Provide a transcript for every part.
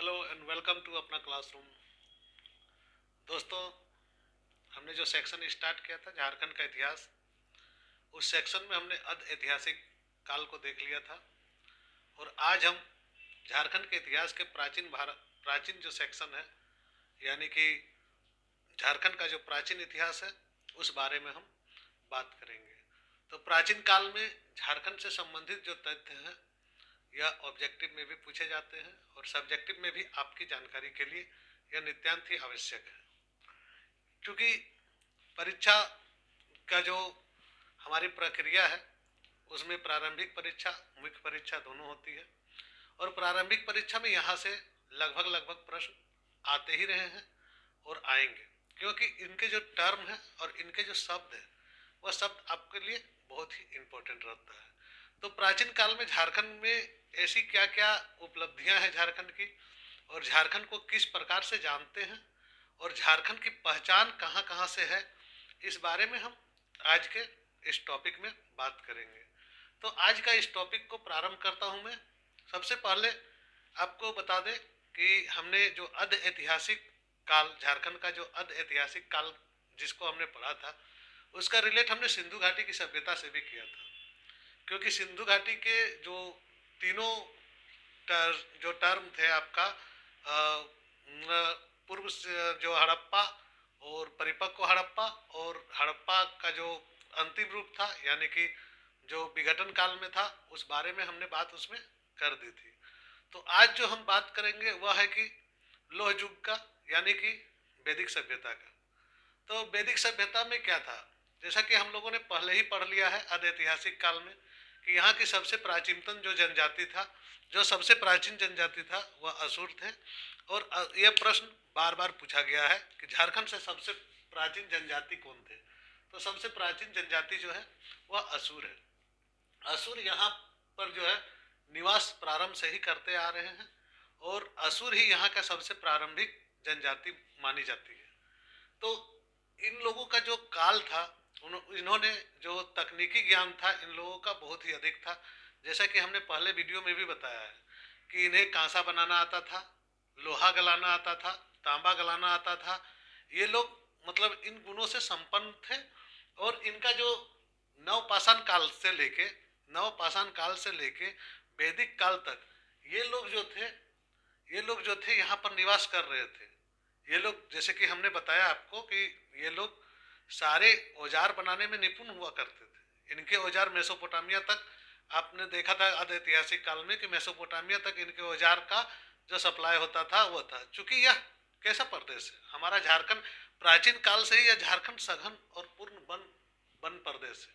Hello and welcome to अपना classroom. दोस्तों, हमने जो सेक्शन स्टार्ट किया था झारखंड का इतिहास, उस सेक्शन में हमने अर्ध ऐतिहासिक काल को देख लिया था। और आज हम झारखंड के इतिहास के प्राचीन जो सेक्शन है, यानी कि झारखंड का जो प्राचीन इतिहास है, उस बारे में हम बात करेंगे। तो प्राचीन काल में झारखंड से संबंधित जो तथ्य हैं या ऑब्जेक्टिव में भी पूछे जाते हैं और सब्जेक्टिव में भी आपकी जानकारी के लिए यह नित्यांत ही आवश्यक है। क्योंकि परीक्षा का जो हमारी प्रक्रिया है, उसमें प्रारंभिक परीक्षा, मुख्य परीक्षा दोनों होती है। और प्रारंभिक परीक्षा में यहाँ से लगभग प्रश्न आते ही रहे हैं और आएंगे, क्योंकि इनके जो टर्म है और इनके जो शब्द है, वह शब्द आपके लिए बहुत ही इम्पोर्टेंट रहता है। तो प्राचीन काल में झारखंड में ऐसी क्या क्या उपलब्धियां हैं झारखंड की, और झारखंड को किस प्रकार से जानते हैं, और झारखंड की पहचान कहाँ कहाँ से है, इस बारे में हम आज के इस टॉपिक में बात करेंगे। तो आज का इस टॉपिक को प्रारंभ करता हूँ मैं। सबसे पहले आपको बता दें कि हमने जो अर्ध ऐतिहासिक काल, झारखंड का जो अर्ध ऐतिहासिक काल जिसको हमने पढ़ा था, उसका रिलेट हमने सिंधु घाटी की सभ्यता से भी किया था। क्योंकि सिंधु घाटी के जो तीनों जो टर्म थे आपका, पूर्व जो हड़प्पा और परिपक्व हड़प्पा और हड़प्पा का जो अंतिम रूप था, यानी कि जो विघटन काल में था, उस बारे में हमने बात उसमें कर दी थी। तो आज जो हम बात करेंगे वह है कि लोह युग का, यानी कि वैदिक सभ्यता का। तो वैदिक सभ्यता में क्या था, जैसा कि हम लोगों ने पहले ही पढ़ लिया है अर्ध ऐतिहासिक काल में, कि यहाँ की सबसे प्राचीनतम जो जनजाति था, जो सबसे प्राचीन जनजाति था, वह असुर थे। और यह प्रश्न बार बार पूछा गया है कि झारखंड से सबसे प्राचीन जनजाति कौन थे। तो सबसे प्राचीन जनजाति जो है वह असुर है। असुर यहाँ पर जो है निवास प्रारंभ से ही करते आ रहे हैं, और असुर ही यहाँ का सबसे प्रारंभिक जनजाति मानी जाती है। तो इन लोगों का जो काल था, इन्होंने जो तकनीकी ज्ञान था इन लोगों का बहुत ही अधिक था। जैसा कि हमने पहले वीडियो में भी बताया है कि इन्हें कांसा बनाना आता था, लोहा गलाना आता था, तांबा गलाना आता था। ये लोग मतलब इन गुणों से संपन्न थे। और इनका जो नवपाषाण काल से लेके नवपाषाण काल से लेके वैदिक काल तक ये लोग जो थे यहाँ पर निवास कर रहे थे। ये लोग, जैसे कि हमने बताया आपको कि ये लोग सारे औजार बनाने में निपुण हुआ करते थे। इनके औजार मेसोपोटामिया तक, आपने देखा था अर्ध ऐतिहासिक काल में कि मेसोपोटामिया तक इनके औजार का जो सप्लाई होता था वो था। चूंकि यह कैसा प्रदेश है, हमारा झारखंड प्राचीन काल से ही यह झारखंड सघन और पूर्ण वन प्रदेश है।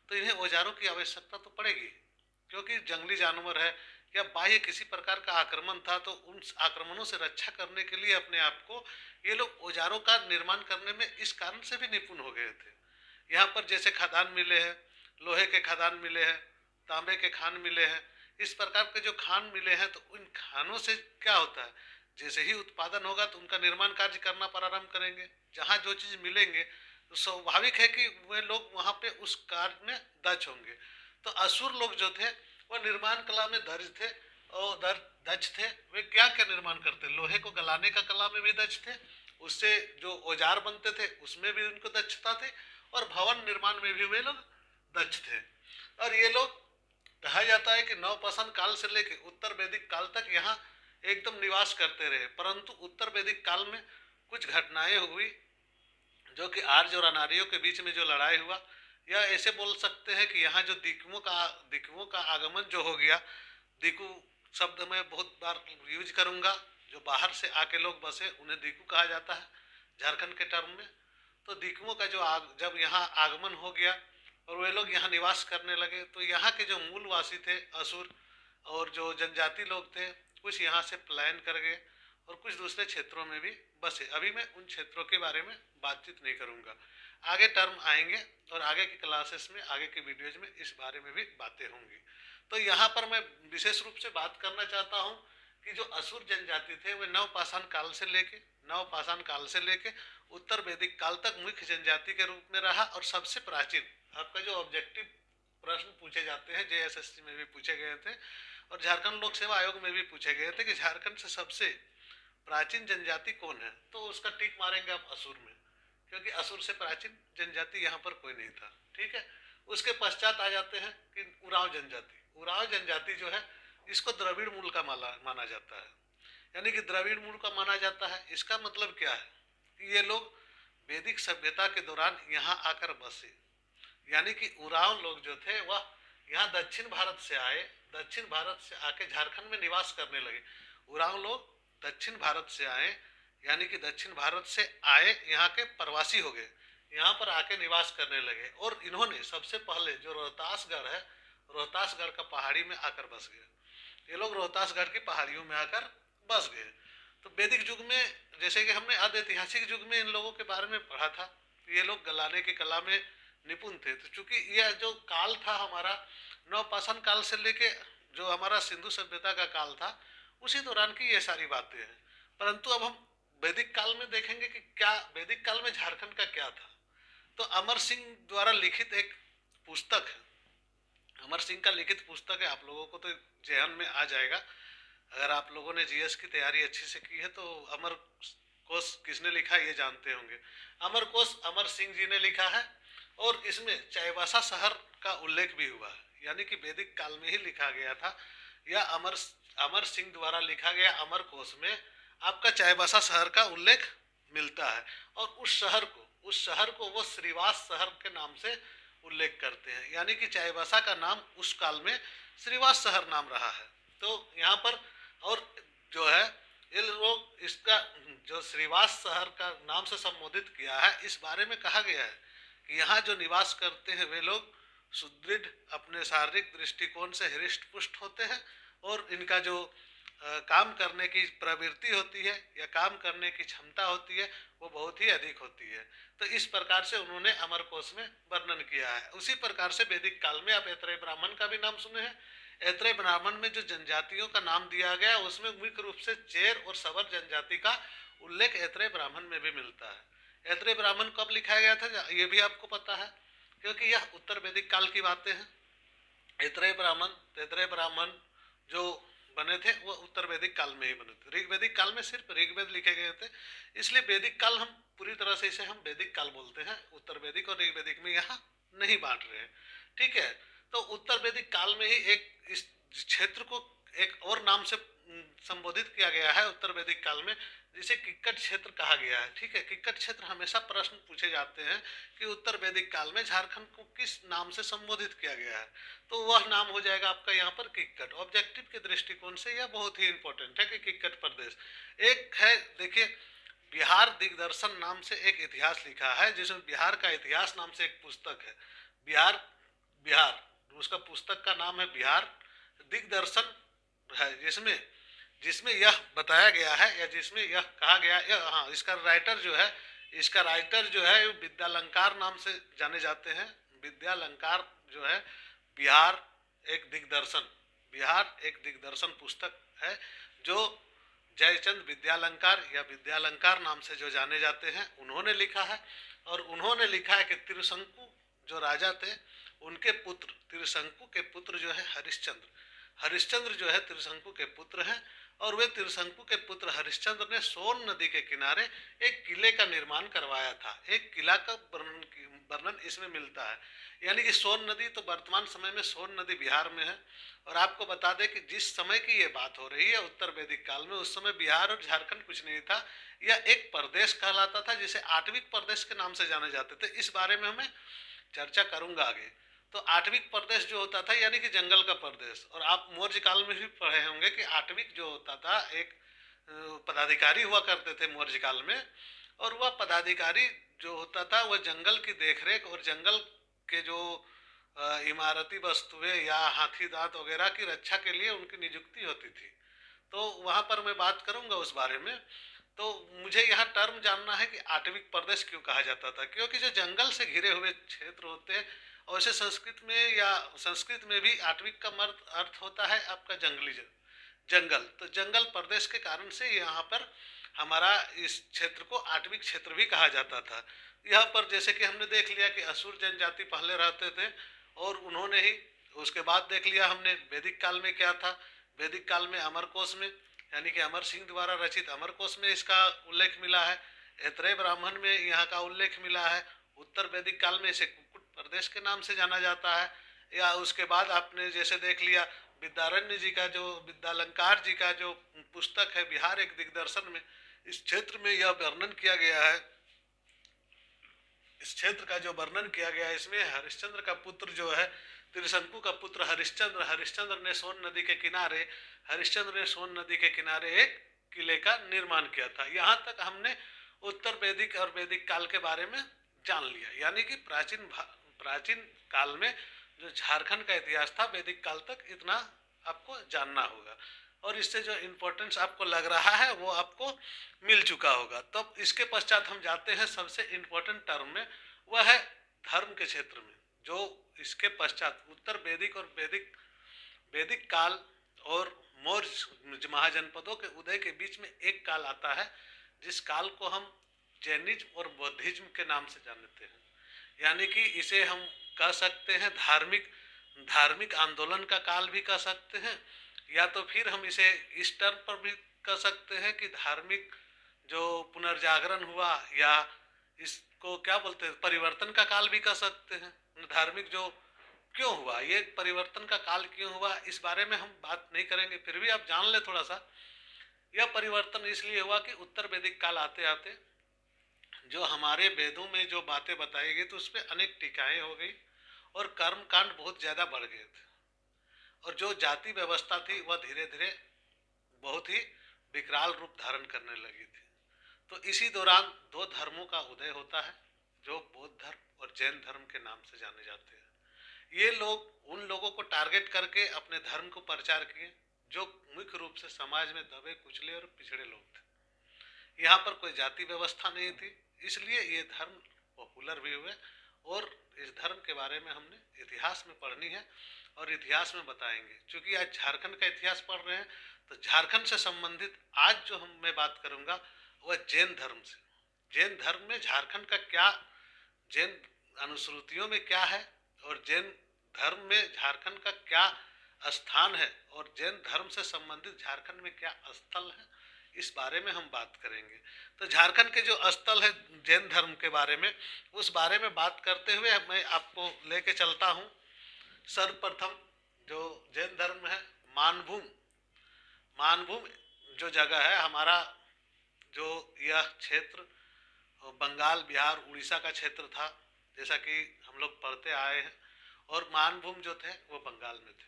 तो इन्हें औजारों की आवश्यकता तो पड़ेगी, क्योंकि जंगली जानवर है या बाह्य किसी प्रकार का आक्रमण था, तो उन आक्रमणों से रक्षा करने के लिए अपने आप को ये लोग औजारों का निर्माण करने में इस कारण से भी निपुण हो गए थे। यहाँ पर जैसे खदान मिले हैं, लोहे के खदान मिले हैं, तांबे के खान मिले हैं, इस प्रकार के जो खान मिले हैं, तो उन खानों से क्या होता है, जैसे ही उत्पादन होगा तो उनका निर्माण कार्य करना प्रारंभ करेंगे। जहाँ जो चीज़ मिलेंगे तो स्वाभाविक है कि वे लोग वहाँ पे उस कार्य में दक्ष होंगे। तो असुर लोग जो थे वह निर्माण कला में दर्ज थे और दक्ष थे। वे क्या क्या निर्माण करते, लोहे को गलाने का कला में भी दक्ष थे, उससे जो औजार बनते थे उसमें भी उनको दक्षता थी, और भवन निर्माण में भी वे लोग दक्ष थे। और ये लोग, कहा जाता है कि नवपाषाण काल से लेकर उत्तर वैदिक काल तक यहाँ एकदम निवास करते रहे। परंतु उत्तर वैदिक काल में कुछ घटनाएं हुई, जो कि आर्य और अनार्यों के बीच में जो लड़ाई हुआ, या ऐसे बोल सकते हैं कि यहाँ जो दिकुओं का आगमन जो हो गया, दिकु शब्द मैं बहुत बार यूज करूँगा, जो बाहर से आके लोग बसे उन्हें दिकु कहा जाता है झारखंड के टर्म में। तो दिकुओं का जब यहाँ आगमन हो गया और वे लोग यहाँ निवास करने लगे, तो यहाँ के जो मूलवासी थे असुर और जो जनजाति लोग थे, कुछ यहाँ से पलायन कर गए और कुछ दूसरे क्षेत्रों में भी बसे। अभी मैं उन क्षेत्रों के बारे में बातचीत नहीं करूँगा, आगे टर्म आएंगे और आगे की क्लासेस में, आगे के वीडियोज में इस बारे में भी बातें होंगी। तो यहाँ पर मैं विशेष रूप से बात करना चाहता हूँ कि जो असुर जनजाति थे वे नवपाषाण काल से लेके उत्तर वैदिक काल तक मुख्य जनजाति के रूप में रहा। और सबसे प्राचीन, आपका जो ऑब्जेक्टिव प्रश्न पूछे जाते हैं, JSSC में भी पूछे गए थे, और झारखंड लोक सेवा आयोग में भी पूछे गए थे कि झारखंड से सबसे प्राचीन जनजाति कौन है, तो उसका टिक मारेंगे आप असुर में, क्योंकि असुर से प्राचीन जनजाति यहाँ पर कोई नहीं था। ठीक है, उसके पश्चात आ जाते हैं कि उरांव जनजाति। उरांव जनजाति जो है इसको द्रविड़ मूल का माना जाता है, यानी कि द्रविड़ मूल का माना जाता है। इसका मतलब क्या है कि ये लोग वैदिक सभ्यता के दौरान यहाँ आकर बसे, यानी कि उरांव लोग जो थे वह यहाँ दक्षिण भारत से आए, दक्षिण भारत से आके झारखंड में निवास करने लगे। उरांव लोग दक्षिण भारत से आए, यानी कि दक्षिण भारत से आए, यहाँ के प्रवासी हो गए, यहाँ पर आके निवास करने लगे। और इन्होंने सबसे पहले जो रोहतासगढ़ है, रोहतासगढ़ का पहाड़ी में आकर बस गए। ये लोग रोहतासगढ़ की पहाड़ियों में आकर बस गए। तो वैदिक युग में, जैसे कि हमने आदि ऐतिहासिक युग में इन लोगों के बारे में पढ़ा था, ये लोग गलाने की कला में निपुण थे। तो चूंकि यह जो काल था हमारा नवपाषाण काल से लेके जो हमारा सिंधु सभ्यता का काल था, उसी दौरान की ये सारी बातें हैं। परंतु अब हम वैदिक काल में देखेंगे कि क्या वैदिक काल में झारखंड का क्या था। तो अमर सिंह द्वारा लिखित एक पुस्तक है, अमर सिंह का लिखित पुस्तक है, आप लोगों को तो जेहन में आ जाएगा। अगर आप लोगों ने जीएस की तैयारी अच्छी से की है तो अमर कोश किसने लिखा ये जानते होंगे। अमर कोश अमर सिंह जी ने लिखा है, और इसमें चाईबासा शहर का उल्लेख भी हुआ है, यानी कि वैदिक काल में ही लिखा गया था। या अमर सिंह द्वारा लिखा गया अमर कोश में आपका चाईबासा शहर का उल्लेख मिलता है। और उस शहर को वो श्रीवास शहर के नाम से उल्लेख करते हैं, यानी कि चाईबासा का नाम उस काल में श्रीवास शहर नाम रहा है। तो यहाँ पर और जो है ये लोग इसका जो श्रीवास शहर का नाम से संबोधित किया है, इस बारे में कहा गया है कि यहाँ जो निवास करते हैं वे लोग सुदृढ़, अपने शारीरिक दृष्टिकोण से हृष्ट पुष्ट होते हैं, और इनका जो काम करने की प्रवृत्ति होती है या काम करने की क्षमता होती है वो बहुत ही अधिक होती है। तो इस प्रकार से उन्होंने अमरकोश में वर्णन किया है। उसी प्रकार से वैदिक काल में आप ऐत्रेय ब्राह्मण का भी नाम सुने हैं। ऐत्रेय ब्राह्मण में जो जनजातियों का नाम दिया गया उसमें मुख्य रूप से चेर और सवर जनजाति का उल्लेख ऐत्रेय ब्राह्मण में भी मिलता है। ऐत्रेय ब्राह्मण कब लिखा गया था ये भी आपको पता है, क्योंकि यह उत्तर वैदिक काल की बातें हैं। ऐत्रेय ब्राह्मण जो बने थे वो उत्तर वैदिक काल में ही बने थे। ऋग्वैदिक काल में सिर्फ ऋग्वेद लिखे गए थे, इसलिए वैदिक काल हम पूरी तरह से इसे हम वैदिक काल बोलते हैं, उत्तर वैदिक और ऋग्वैदिक में यहाँ नहीं बांट रहे हैं। ठीक है, तो उत्तर वैदिक काल में ही एक इस क्षेत्र को एक और नाम से संबोधित किया गया है उत्तर वैदिक काल में, जिसे किक्कट क्षेत्र कहा गया है। ठीक है, किक्कट क्षेत्र हमेशा प्रश्न पूछे जाते हैं कि उत्तर वैदिक काल में झारखंड को किस नाम से संबोधित किया गया है, तो वह नाम हो जाएगा आपका यहाँ पर किक्कट। ऑब्जेक्टिव के दृष्टिकोण से यह बहुत ही इंपॉर्टेंट है कि किक्कट प्रदेश एक है। देखिए, बिहार दिग्दर्शन नाम से एक इतिहास लिखा है, जिसमें बिहार का इतिहास नाम से एक पुस्तक है। बिहार बिहार उसका पुस्तक का नाम है बिहार दिग्दर्शन है, जिसमें यह बताया गया है या जिसमें यह कहा गया है। हाँ, इसका राइटर जो है विद्यालंकार नाम से जाने जाते हैं। विद्यालंकार जो है बिहार एक दिग्दर्शन पुस्तक है, जो जयचंद विद्यालंकार या विद्यालंकार नाम से जो जाने जाते हैं उन्होंने लिखा है। और उन्होंने लिखा है कि त्रिशंकु जो राजा थे उनके पुत्र, त्रिशंकु के पुत्र जो है हरिश्चंद्र जो है त्रिशंकु के पुत्र हैं, और वे त्रिशंकु के पुत्र हरिश्चंद्र ने सोन नदी के किनारे एक किले का निर्माण करवाया था। एक किला का वर्णन इसमें मिलता है, यानी कि सोन नदी तो वर्तमान समय में सोन नदी बिहार में है। और आपको बता दें कि जिस समय की ये बात हो रही है उत्तर वैदिक काल में, उस समय बिहार और झारखंड कुछ नहीं था, यह एक प्रदेश कहलाता था जिसे आठविक प्रदेश के नाम से जाने जाते थे। इस बारे में हमें चर्चा करूंगा आगे। तो आठविक प्रदेश जो होता था यानी कि जंगल का प्रदेश, और आप मौर्य काल में भी पढ़े होंगे कि आठविक जो होता था एक पदाधिकारी हुआ करते थे मौर्य काल में, और वह पदाधिकारी जो होता था वह जंगल की देखरेख और जंगल के जो इमारती वस्तुएं या हाथी दांत वगैरह की रक्षा के लिए उनकी नियुक्ति होती थी। तो वहाँ पर मैं बात करूँगा उस बारे में। तो मुझे यहाँ टर्म जानना है कि आठविक प्रदेश क्यों कहा जाता था, क्योंकि जो जंगल से घिरे हुए क्षेत्र होते हैं, और इसे संस्कृत में भी आठविक का अर्थ होता है आपका जंगल। तो जंगल प्रदेश के कारण से यहाँ पर हमारा इस क्षेत्र को आठविक क्षेत्र भी कहा जाता था। यहाँ पर जैसे कि हमने देख लिया कि असुर जनजाति पहले रहते थे, और उन्होंने ही उसके बाद देख लिया हमने वैदिक काल में क्या था वैदिक काल में अमरकोश में, यानी कि अमर सिंह द्वारा रचित अमरकोश में इसका उल्लेख मिला है। ऐतरेय ब्राह्मण में यहाँ का उल्लेख मिला है। उत्तर वैदिक काल में इसे कुक्कुट प्रदेश के नाम से जाना जाता है। या उसके बाद आपने जैसे देख लिया विद्यारण्य जी का जो विद्यालंकार जी का जो पुस्तक है बिहार एक दिग्दर्शन में, इस क्षेत्र में यह वर्णन किया गया है। इस क्षेत्र का जो वर्णन किया गया है इसमें हरिश्चंद्र का पुत्र जो है त्रिशंकु का पुत्र हरिश्चंद्र ने सोन नदी के किनारे एक किले का निर्माण किया था। यहाँ तक हमने उत्तर वैदिक और वैदिक काल के बारे में जान लिया। यानी कि प्राचीन काल में जो झारखंड का इतिहास था वैदिक काल तक इतना आपको जानना होगा, और इससे जो इम्पोर्टेंस आपको लग रहा है वो आपको मिल चुका होगा। तब इसके पश्चात हम जाते हैं सबसे इम्पोर्टेंट टर्म में, वह है धर्म के क्षेत्र में। जो इसके पश्चात उत्तर वैदिक और वैदिक काल और मौर्य महाजनपदों के उदय के बीच में एक काल आता है, जिस काल को हम जैनिज्म और बौद्धिज्म के नाम से जानते हैं। यानी कि इसे हम कह सकते हैं धार्मिक आंदोलन का काल भी कह सकते हैं, या तो फिर हम इसे इस टर्म पर भी कह सकते हैं कि धार्मिक जो पुनर्जागरण हुआ, या इसको क्या बोलते हैं परिवर्तन का काल भी कह सकते हैं। धार्मिक जो क्यों हुआ, ये परिवर्तन का काल क्यों हुआ, इस बारे में हम बात नहीं करेंगे, फिर भी आप जान ले थोड़ा सा। यह परिवर्तन इसलिए हुआ कि उत्तर वैदिक काल आते आते जो हमारे वेदों में जो बातें बताई गई तो उस पर अनेक टीकाएं हो गई और कर्म कांड बहुत ज़्यादा बढ़ गए थे, और जो जाति व्यवस्था थी वह धीरे धीरे बहुत ही विकराल रूप धारण करने लगी थी। तो इसी दौरान दो धर्मों का उदय होता है, जो बौद्ध धर्म और जैन धर्म के नाम से जाने जाते हैं। ये लोग उन लोगों को टारगेट करके अपने धर्म को प्रचार किए जो मुख्य रूप से समाज में दबे कुचले और पिछड़े लोग थे। यहाँ पर कोई जाति व्यवस्था नहीं थी, इसलिए ये धर्म पॉपुलर भी हुए, और इस धर्म के बारे में हमने इतिहास में पढ़नी है और इतिहास में बताएंगे। क्योंकि आज झारखंड का इतिहास पढ़ रहे हैं तो झारखंड से संबंधित आज जो मैं बात करूंगा वह जैन धर्म से। जैन धर्म में झारखंड का क्या, जैन अनुश्रुतियों में क्या है, और जैन धर्म में झारखंड का क्या स्थान है, और जैन धर्म से संबंधित झारखंड में क्या स्थल है, इस बारे में हम बात करेंगे। तो झारखंड के जो स्थल है जैन धर्म के बारे में, उस बारे में बात करते हुए मैं आपको लेके चलता हूँ। सर्वप्रथम जो जैन धर्म है मानभूम जो जगह है हमारा, जो यह क्षेत्र बंगाल बिहार उड़ीसा का क्षेत्र था, जैसा कि हम लोग पढ़ते आए हैं, और मानभूम जो थे वो बंगाल में थे।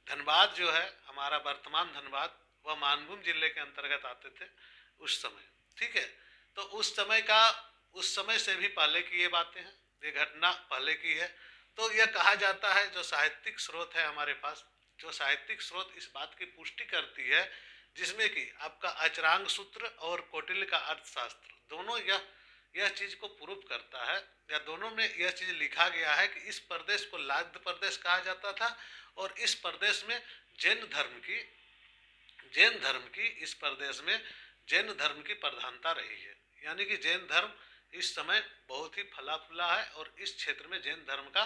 धनबाद जो है हमारा वर्तमान धनबाद, वह मानभूम जिले के अंतर्गत आते थे उस समय। ठीक है, तो उस समय से भी पहले की ये बातें हैं, ये घटना पहले की है। तो यह कहा जाता है, जो साहित्यिक स्रोत है हमारे पास, जो साहित्यिक स्रोत इस बात की पुष्टि करती है, जिसमें कि आपका अचरांग सूत्र और कौटिल्य का अर्थशास्त्र दोनों यह चीज को प्रूव करता है, या दोनों में यह चीज लिखा गया है कि इस प्रदेश को लाद्ध प्रदेश कहा जाता था, और इस प्रदेश में जैन धर्म की इस प्रदेश में जैन धर्म की प्रधानता रही है। यानी कि जैन धर्म इस समय बहुत ही फला फूला है, और इस क्षेत्र में जैन धर्म का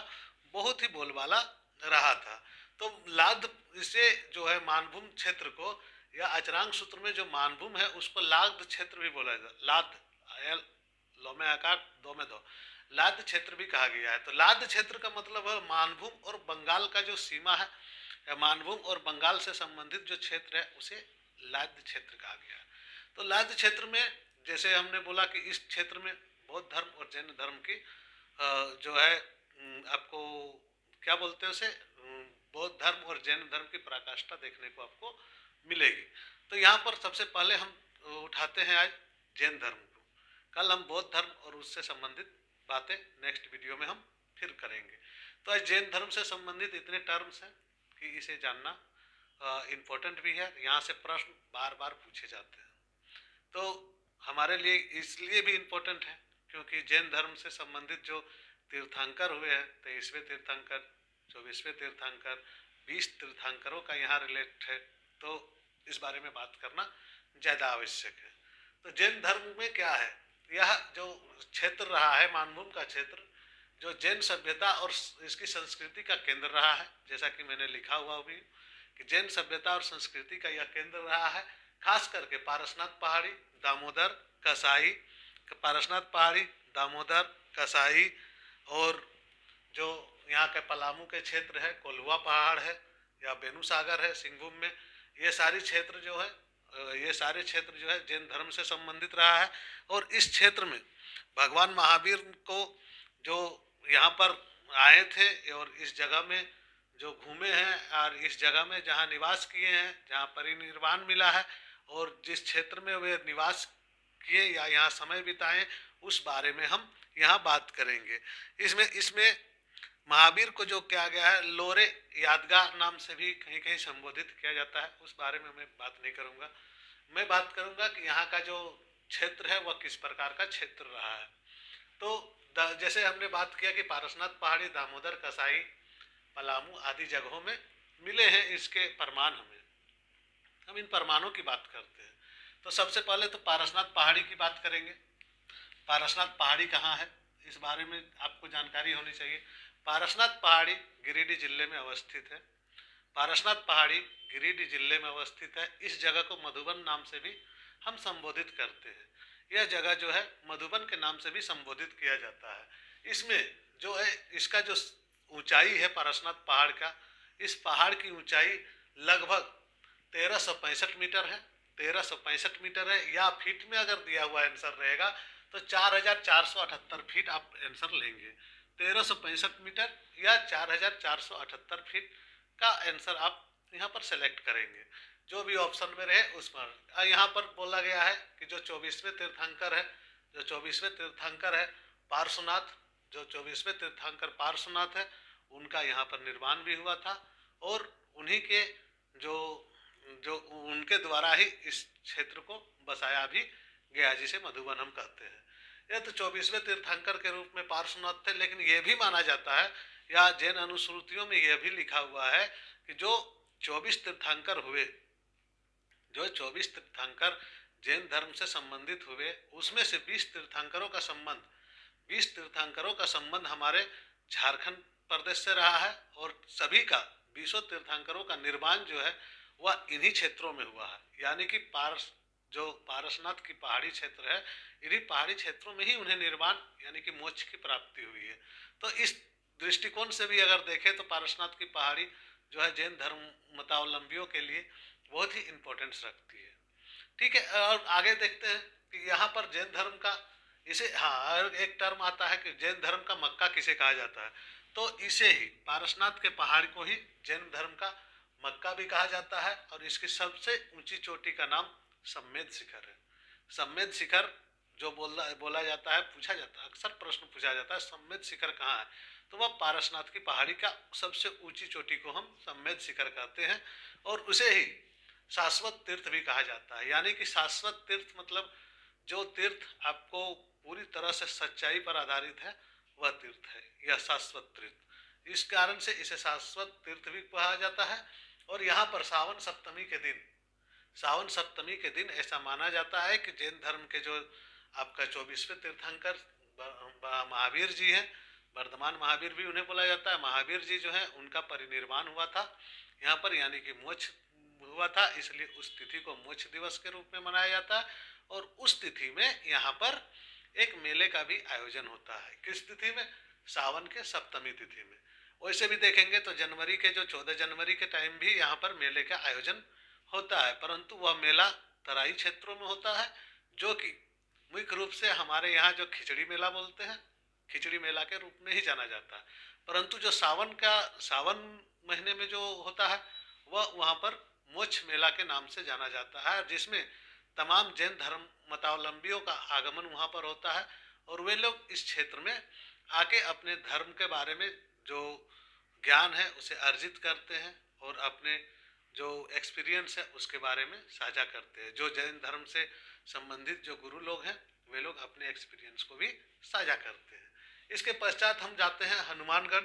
बहुत ही बोलबाला रहा था। तो लाद्ध, इसे जो है मानभूम क्षेत्र को, या अचरांग सूत्र में जो मानभूम है उसको लाद्ध क्षेत्र भी बोला जाता है। लाद्ध लो में आकार दो में दो, लाद्ध क्षेत्र भी कहा गया है। तो लाद्ध क्षेत्र का मतलब है मानभूम और बंगाल का जो सीमा है, या मानभूम और बंगाल से संबंधित जो क्षेत्र है उसे लाद्ध क्षेत्र कहा गया है। तो लाद्ध क्षेत्र में जैसे हमने बोला कि इस क्षेत्र में बौद्ध धर्म और जैन धर्म की जो है आपको क्या बोलते हैं उसे, बौद्ध धर्म और जैन धर्म की पराकाष्ठा देखने को आपको मिलेगी। तो यहाँ पर सबसे पहले हम उठाते हैं आज जैन धर्म को। कल हम बौद्ध धर्म और उससे संबंधित बातें नेक्स्ट वीडियो में हम फिर करेंगे। तो आज जैन धर्म से संबंधित इतने टर्म्स हैं कि इसे जानना इम्पोर्टेंट भी है, यहाँ से प्रश्न बार बार पूछे जाते हैं। तो हमारे लिए इसलिए भी इम्पोर्टेंट है क्योंकि जैन धर्म से संबंधित जो तीर्थंकर हुए हैं, 23वें तीर्थंकर, 24वें तीर्थंकर, 20 तीर्थंकरों का यहाँ रिलेट है, तो इस बारे में बात करना ज़्यादा आवश्यक है। तो जैन धर्म में क्या है, यह जो क्षेत्र रहा है मानभूम का क्षेत्र, जो जैन सभ्यता और इसकी संस्कृति का केंद्र रहा है, जैसा कि मैंने लिखा हुआ भी कि जैन सभ्यता और संस्कृति का यह केंद्र रहा है। खास करके पारसनाथ पहाड़ी, दामोदर, कसाई, पारसनाथ पहाड़ी, दामोदर, कसाई और जो यहाँ के पलामू के क्षेत्र है, कोल्हुआ पहाड़ है या बेनू सागर है सिंहभूम में, ये सारी क्षेत्र जो है ये सारे क्षेत्र जो है जैन धर्म से संबंधित रहा है। और इस क्षेत्र में भगवान महावीर को जो यहाँ पर आए थे और इस जगह में जो घूमे हैं और इस जगह में जहाँ निवास किए हैं, जहाँ परिनिर्वाण मिला है और जिस क्षेत्र में वे निवास किए या यहाँ समय बिताए, उस बारे में हम यहाँ बात करेंगे। इसमें इसमें महावीर को जो किया गया है लोरे यादगार नाम से भी कहीं कहीं संबोधित किया जाता है, उस बारे में मैं बात नहीं करूँगा। मैं बात करूँगा कि यहाँ का जो क्षेत्र है वह किस प्रकार का क्षेत्र रहा है। तो जैसे हमने बात किया कि पारसनाथ पहाड़ी, दामोदर, कसाई, पलामू आदि जगहों में मिले हैं, इसके प्रमाण हम इन प्रमाणों की बात करते हैं। तो सबसे पहले तो पारसनाथ पहाड़ी की बात करेंगे। पारसनाथ पहाड़ी कहाँ है, इस बारे में आपको जानकारी होनी चाहिए। पारसनाथ पहाड़ी गिरिडीह जिले में अवस्थित है। पारसनाथ पहाड़ी गिरिडीह जिले में अवस्थित है। इस जगह को मधुबन नाम से भी हम संबोधित करते हैं। यह जगह जो है मधुबन के नाम से भी संबोधित किया जाता है। इसमें जो है इसका जो ऊंचाई है पारसनाथ पहाड़ का, इस पहाड़ की ऊंचाई लगभग 1365 मीटर है। 1365 मीटर है, या फीट में अगर दिया हुआ आंसर रहेगा तो 4478 फीट आप आंसर लेंगे। 1365 मीटर या 4478 फीट का आंसर आप यहाँ पर सेलेक्ट करेंगे, जो भी ऑप्शन में रहे उस पर। यहाँ पर बोला गया है कि जो 24वें तीर्थंकर है, जो 24वें तीर्थंकर है पार्श्वनाथ, जो 24वें तीर्थंकर पार्श्वनाथ है, उनका यहाँ पर निर्माण भी हुआ था और उन्हीं के जो जो उनके द्वारा ही इस क्षेत्र को बसाया भी गया, जिसे मधुबन हम कहते हैं। यह तो 24वें तीर्थंकर के रूप में पार्श्वनाथ थे, लेकिन यह भी माना जाता है या जैन अनुश्रुतियों में यह भी लिखा हुआ है कि जो 24 तीर्थंकर हुए, जो 24 तीर्थंकर जैन धर्म से संबंधित हुए, उसमें से 20 तीर्थंकरों का संबंध हमारे झारखंड प्रदेश से रहा है और सभी का 20 तीर्थंकरों का निर्माण जो है वह इन्हीं क्षेत्रों में हुआ है। यानी कि जो पारसनाथ की पहाड़ी क्षेत्र है, इन्हीं पहाड़ी क्षेत्रों में ही उन्हें निर्वाण यानी कि मोक्ष की प्राप्ति हुई है। तो इस दृष्टिकोण से भी अगर देखें तो पारसनाथ की पहाड़ी जो है जैन धर्म मतावलंबियों के लिए बहुत ही इम्पोर्टेंस रखती है। ठीक है, और आगे देखते हैं कि यहाँ पर जैन धर्म का इसे एक टर्म आता है कि जैन धर्म का मक्का किसे कहा जाता है, तो इसे ही पारसनाथ के पहाड़ को ही जैन धर्म का मक्का भी कहा जाता है। और इसकी सबसे ऊंची चोटी का नाम सम्मेद शिखर है। सम्मेद शिखर जो बोला जाता है, पूछा जाता है, अक्सर प्रश्न पूछा जाता है सम्मेद शिखर कहाँ है, तो वह पारसनाथ की पहाड़ी का सबसे ऊंची चोटी को हम सम्मेद शिखर कहते हैं। और उसे ही शाश्वत तीर्थ भी कहा जाता है। यानी कि शाश्वत तीर्थ मतलब जो तीर्थ आपको पूरी तरह से सच्चाई पर आधारित है, वह तीर्थ है यह शाश्वत तीर्थ। इस कारण से इसे शाश्वत तीर्थ भी कहा जाता है। और यहाँ पर सावन सप्तमी के दिन ऐसा माना जाता है कि जैन धर्म के जो आपका 24वें तीर्थंकर महावीर जी हैं, वर्धमान महावीर भी उन्हें बोला जाता है, महावीर जी जो है उनका परिनिर्वाण हुआ था यहाँ पर, यानी कि मोक्ष हुआ था, इसलिए उस तिथि को मोक्ष दिवस के रूप में मनाया जाता है। और उस तिथि में यहाँ पर एक मेले का भी आयोजन होता है। किस तिथि में? सावन के सप्तमी तिथि में। वैसे भी देखेंगे तो जनवरी के जो 14 जनवरी के टाइम भी यहाँ पर मेले का आयोजन होता है, परंतु वह मेला तराई क्षेत्रों में होता है, जो कि मुख्य रूप से हमारे यहाँ जो खिचड़ी मेला बोलते हैं, खिचड़ी मेला के रूप में ही जाना जाता है। परंतु जो सावन महीने में जो होता है वह वहाँ पर मोक्ष मेला के नाम से जाना जाता है, जिसमें तमाम जैन धर्म मतावलंबियों का आगमन वहाँ पर होता है और वे लोग इस क्षेत्र में आके अपने धर्म के बारे में जो ज्ञान है उसे अर्जित करते हैं और अपने जो एक्सपीरियंस है उसके बारे में साझा करते हैं। जो जैन धर्म से संबंधित जो गुरु लोग हैं वे लोग अपने एक्सपीरियंस को भी साझा करते हैं। इसके पश्चात हम जाते हैं हनुमानगढ़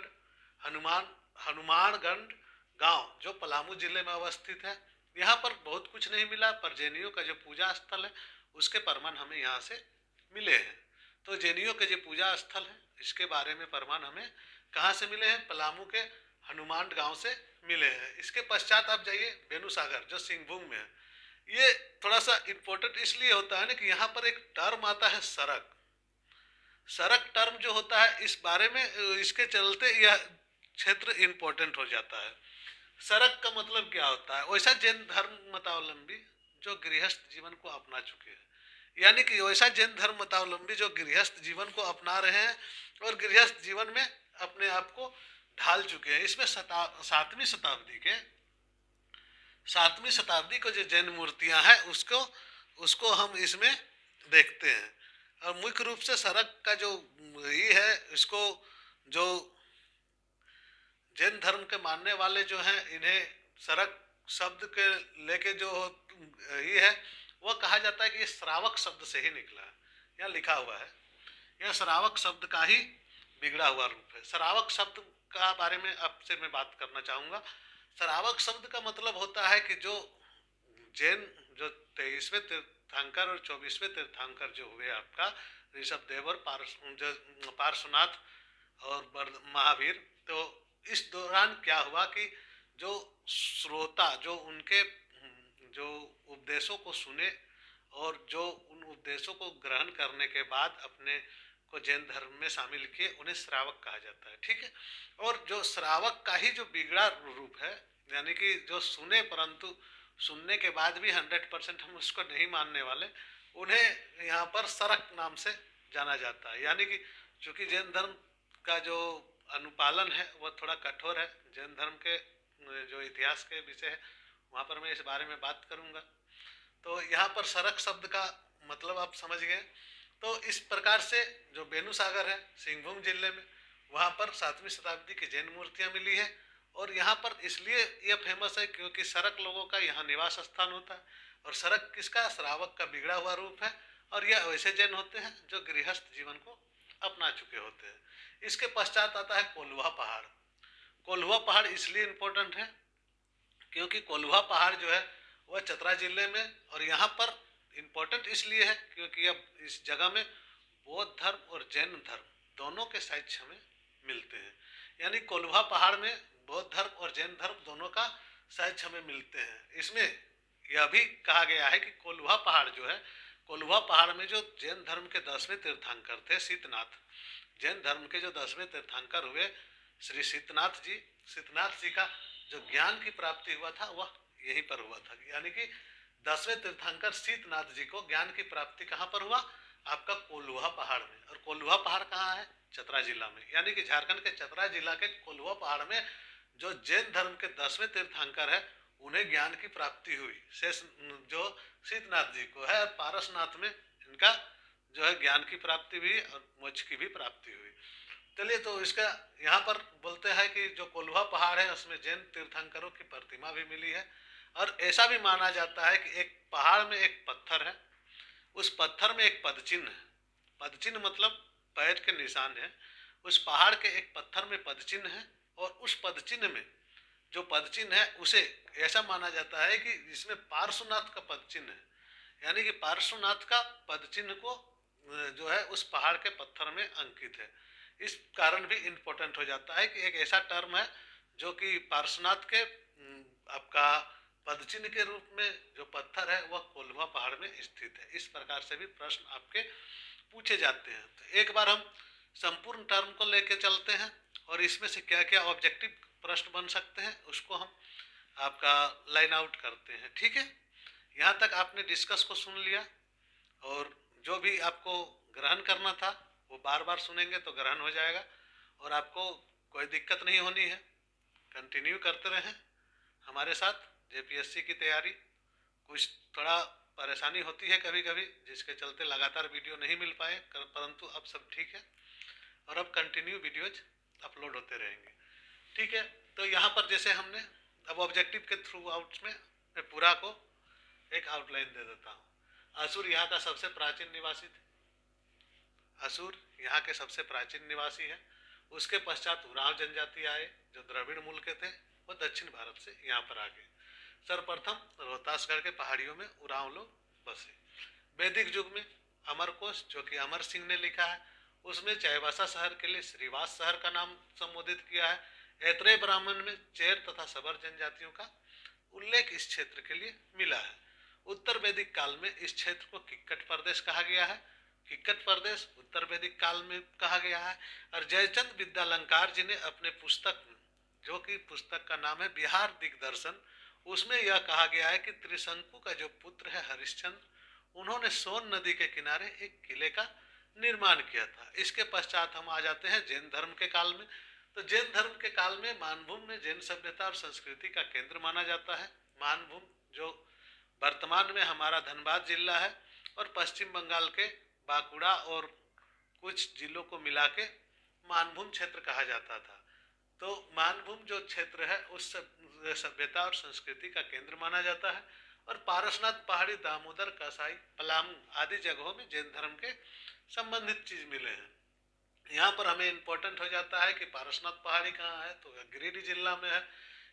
गांव, जो पलामू जिले में अवस्थित है। यहाँ पर बहुत कुछ नहीं मिला, पर जैनियों का जो पूजा स्थल है उसके प्रमाण हमें यहाँ से मिले हैं। तो जैनियों के जो पूजा स्थल है इसके बारे में प्रमाण हमें कहाँ से मिले हैं? पलामू के हनुमान गांव से मिले हैं। इसके पश्चात आप जाइए बेनुसागर जो सिंहभूम में है। ये थोड़ा सा इम्पोर्टेंट इसलिए होता है ना कि यहाँ पर एक टर्म आता है सड़क। सड़क टर्म जो होता है इस बारे में इसके चलते यह क्षेत्र इम्पोर्टेंट हो जाता है। सड़क का मतलब क्या होता है? वैसा जैन धर्म मतावलंबी जो गृहस्थ जीवन को अपना चुके हैं, यानी कि वैसा जैन धर्म मतावलंबी जो गृहस्थ जीवन को अपना रहे हैं और गृहस्थ जीवन में अपने आप को ढाल चुके हैं। इसमें सातवीं शताब्दी को जो जैन मूर्तियां हैं उसको हम इसमें देखते हैं। और मुख्य रूप से सड़क का जो ये है, इसको जो जैन धर्म के मानने वाले जो हैं, इन्हें सड़क शब्द के लेके जो ये है वह कहा जाता है कि ये श्रावक शब्द से ही निकला है। यहाँ लिखा हुआ है यह श्रावक शब्द का ही बिगड़ा हुआ रूप है। श्रावक शब्द का बारे में आपसे मैं बात करना चाहूँगा। श्रावक शब्द का मतलब होता है कि जो जैन जो 23वें तीर्थंकर और 24वें तीर्थंकर जो हुए आपका ऋषभ देव और पार्श्वनाथ और महावीर, तो इस दौरान क्या हुआ कि जो श्रोता जो उनके जो उपदेशों को सुने और जो उन उपदेशों को ग्रहण करने के बाद अपने को जैन धर्म में शामिल किए, उन्हें श्रावक कहा जाता है। ठीक है। और जो श्रावक का ही जो बिगड़ा रूप है, यानी कि जो सुने परंतु सुनने के बाद भी 100% हम उसको नहीं मानने वाले, उन्हें यहाँ पर सरक नाम से जाना जाता है। यानी कि चूँकि जैन धर्म का जो अनुपालन है वह थोड़ा कठोर है। जैन धर्म के जो इतिहास के विषय है वहाँ पर मैं इस बारे में बात करूँगा। तो यहाँ पर सरक शब्द का मतलब आप समझ गए। तो इस प्रकार से जो बेनुसागर है सिंहभूम जिले में, वहाँ पर 7वीं शताब्दी की जैन मूर्तियाँ मिली है। और यहाँ पर इसलिए यह फेमस है क्योंकि सरक लोगों का यहाँ निवास स्थान होता है। और सरक किसका? श्रावक का बिगड़ा हुआ रूप है। और यह वैसे जैन होते हैं जो गृहस्थ जीवन को अपना चुके होते हैं। इसके पश्चात आता है कोल्हुआ पहाड़। कोल्हुआ पहाड़ इसलिए इम्पोर्टेंट है क्योंकि कोल्हुआ पहाड़ जो है वह चतरा जिले में, और यहाँ पर इम्पोर्टेंट इसलिए है क्योंकि अब इस जगह में बौद्ध धर्म और जैन धर्म दोनों के साक्ष्य हमें मिलते हैं। यानी कोल्हुआ पहाड़ में बौद्ध धर्म और जैन धर्म दोनों का साक्ष्य हमें मिलते हैं। इसमें यह भी कहा गया है कि कोल्हुआ पहाड़ जो है, कोल्हुआ पहाड़ में जो जैन धर्म के 10वें तीर्थंकर थे शीतनाथ, जैन धर्म के जो 10वें तीर्थंकर हुए श्री शीतनाथ जी का जो ज्ञान की प्राप्ति हुआ था वह यहीं पर हुआ था। यानी कि 10वें तीर्थंकर शीतनाथ जी को ज्ञान की प्राप्ति कहाँ पर हुआ? आपका कोल्हुआ पहाड़ में। और कोल्हुआ पहाड़ कहाँ है? चतरा जिला में। यानी कि झारखंड के चतरा जिला के कोल्हुआ पहाड़ में जो जैन धर्म के 10वें तीर्थंकर है उन्हें ज्ञान की प्राप्ति हुई। शेष जो शीतनाथ जी को है और पारसनाथ में इनका जो है ज्ञान की प्राप्ति हुई और मोक्ष की भी प्राप्ति हुई। चलिए, तो इसका यहाँ पर बोलते हैं कि जो कोल्हुआ पहाड़ है उसमें जैन तीर्थंकरों की प्रतिमा भी मिली है। और ऐसा भी माना जाता है कि एक पहाड़ में एक पत्थर है, उस पत्थर में एक पदचिन्ह है। पदचिन्ह मतलब पैर के निशान है। उस पहाड़ के एक पत्थर में पदचिन्ह है और उस पदचिन्ह में जो पदचिन्ह है उसे ऐसा माना जाता है कि इसमें पार्श्वनाथ का पदचिन्ह है। यानी कि पार्श्वनाथ का पदचिन्ह को जो है उस पहाड़ के पत्थर में अंकित है। इस कारण भी इम्पोर्टेंट हो जाता है कि एक ऐसा टर्म है जो कि पार्श्वनाथ के आपका पदचिन्ह के रूप में जो पत्थर है वह कोल्हुआ पहाड़ में स्थित है। इस प्रकार से भी प्रश्न आपके पूछे जाते हैं। तो एक बार हम संपूर्ण टर्म को लेकर चलते हैं और इसमें से क्या क्या ऑब्जेक्टिव प्रश्न बन सकते हैं उसको हम आपका लाइन आउट करते हैं। ठीक है, यहाँ तक आपने डिस्कस को सुन लिया और जो भी आपको ग्रहण करना था वो बार बार सुनेंगे तो ग्रहण हो जाएगा और आपको कोई दिक्कत नहीं होनी है। कंटिन्यू करते रहें हमारे साथ जेपीएससी की तैयारी। कुछ थोड़ा परेशानी होती है कभी कभी जिसके चलते लगातार वीडियो नहीं मिल पाए, परंतु अब सब ठीक है और अब कंटिन्यू वीडियोज अपलोड होते रहेंगे। ठीक है, तो यहाँ पर जैसे हमने अब ऑब्जेक्टिव के थ्रू आउट में मैं पूरा को एक आउटलाइन दे देता हूँ। असुर यहाँ का सबसे प्राचीन निवासी थे। असुर यहाँ के सबसे प्राचीन निवासी है। उसके पश्चात उरांव जनजाति आए जो द्रविड़ मूल के थे, वो दक्षिण भारत से यहाँ पर आ गए। सर्वप्रथम रोहतासगढ़ के पहाड़ियों में उरांव लोग बसे। वैदिक युग में अमरकोश जो कि अमर सिंह ने लिखा है उसमें चाईबासा शहर के लिए श्रीवास शहर का नाम संबोधित किया है। ऐतरेय ब्राह्मण में चेर तथा सबर जनजातियों का उल्लेख इस क्षेत्र के लिए मिला है। उत्तर वैदिक काल में इस क्षेत्र को किक्कट प्रदेश कहा गया है। किक्कट प्रदेश उत्तर वैदिक काल में कहा गया है। और जयचंद विद्यालंकार जी ने अपने पुस्तक, जो कि पुस्तक का नाम है बिहार दिग्दर्शन, उसमें यह कहा गया है कि त्रिशंकु का जो पुत्र है हरिश्चंद्र, उन्होंने सोन नदी के किनारे एक किले का निर्माण किया था। इसके पश्चात हम आ जाते हैं जैन धर्म के काल में। तो जैन धर्म के काल में मानभूम में जैन सभ्यता और संस्कृति का केंद्र माना जाता है। मानभूम जो वर्तमान में हमारा धनबाद जिला है और पश्चिम बंगाल के बांकुड़ा और कुछ जिलों को मिला के मानभूम क्षेत्र कहा जाता था। तो मानभूम जो क्षेत्र है उस सभ्यता और संस्कृति का केंद्र माना जाता है। और पारसनाथ पहाड़ी, दामोदर, कसाई, पलामू आदि जगहों में जैन धर्म के संबंधित चीज मिले हैं। यहाँ पर हमें इम्पोर्टेंट हो जाता है कि पारसनाथ पहाड़ी कहाँ है, तो गिरिडीह जिला में है।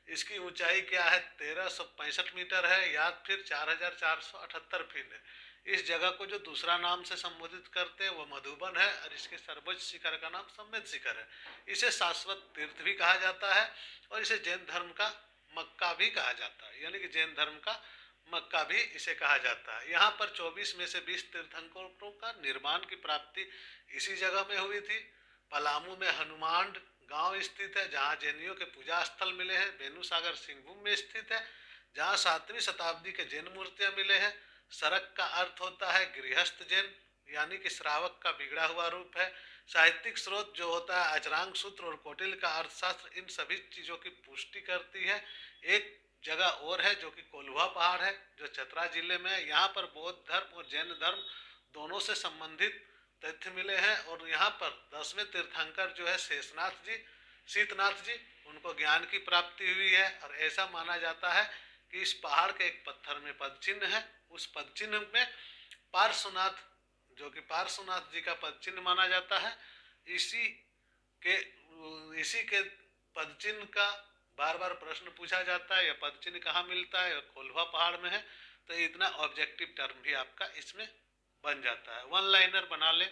इसकी ऊंचाई क्या है, 1365 मीटर है या फिर 4478 फीट है। इस जगह को जो दूसरा नाम से संबोधित करते हैं वो मधुबन है और इसके सर्वोच्च शिखर का नाम सम्मेद शिखर है। इसे शाश्वत तीर्थ भी कहा जाता है और इसे जैन धर्म का मक्का भी कहा जाता है, यानी कि जैन धर्म का मक्का भी इसे कहा जाता है। यहाँ पर 24 में से 20 तीर्थंकरों का निर्माण की प्राप्ति इसी जगह में हुई थी। पलामू में हनुमान गांव स्थित है जहाँ जैनियों के पूजा स्थल मिले हैं। बेनूसागर सिंहभूम में स्थित है जहाँ 7वीं शताब्दी के जैन मूर्तियां मिले हैं। सरक का अर्थ होता है गृहस्थ जैन, यानी कि श्रावक का बिगड़ा हुआ रूप है। साहित्यिक स्रोत जो होता है अचरांग सूत्र और कौटिल्य का अर्थशास्त्र, इन सभी चीजों की पुष्टि करती है। एक जगह और है जो कि कोल्हुआ पहाड़ है, जो चतरा जिले में है। यहाँ पर बौद्ध धर्म और जैन धर्म दोनों से संबंधित तथ्य मिले हैं। और यहाँ पर 10वें तीर्थंकर जो है शेषनाथ जी, शीतनाथ जी, उनको ज्ञान की प्राप्ति हुई है। और ऐसा माना जाता है कि इस पहाड़ के एक पत्थर में पद चिन्ह है। उस पद चिन्ह में पार्श्वनाथ, जो कि पार्श्वनाथ जी का पद चिन्ह माना जाता है। इसी के इसी के पद चिन्ह का बार बार प्रश्न पूछा जाता है, यह पद चिन्ह कहाँ मिलता है, कोल्हुआ पहाड़ में है। तो इतना ऑब्जेक्टिव टर्म भी आपका इसमें बन जाता है। वन लाइनर बना लें,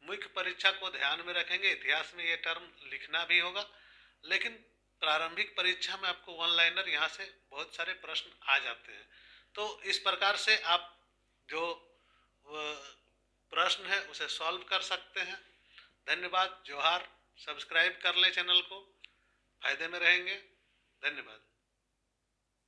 मुख्य परीक्षा को ध्यान में रखेंगे, इतिहास में ये टर्म लिखना भी होगा, लेकिन प्रारंभिक परीक्षा में आपको वन लाइनर यहाँ से बहुत सारे प्रश्न आ जाते हैं। तो इस प्रकार से आप जो प्रश्न है उसे सॉल्व कर सकते हैं। धन्यवाद, जोहार। सब्सक्राइब कर लें चैनल को, फायदे में रहेंगे। धन्यवाद।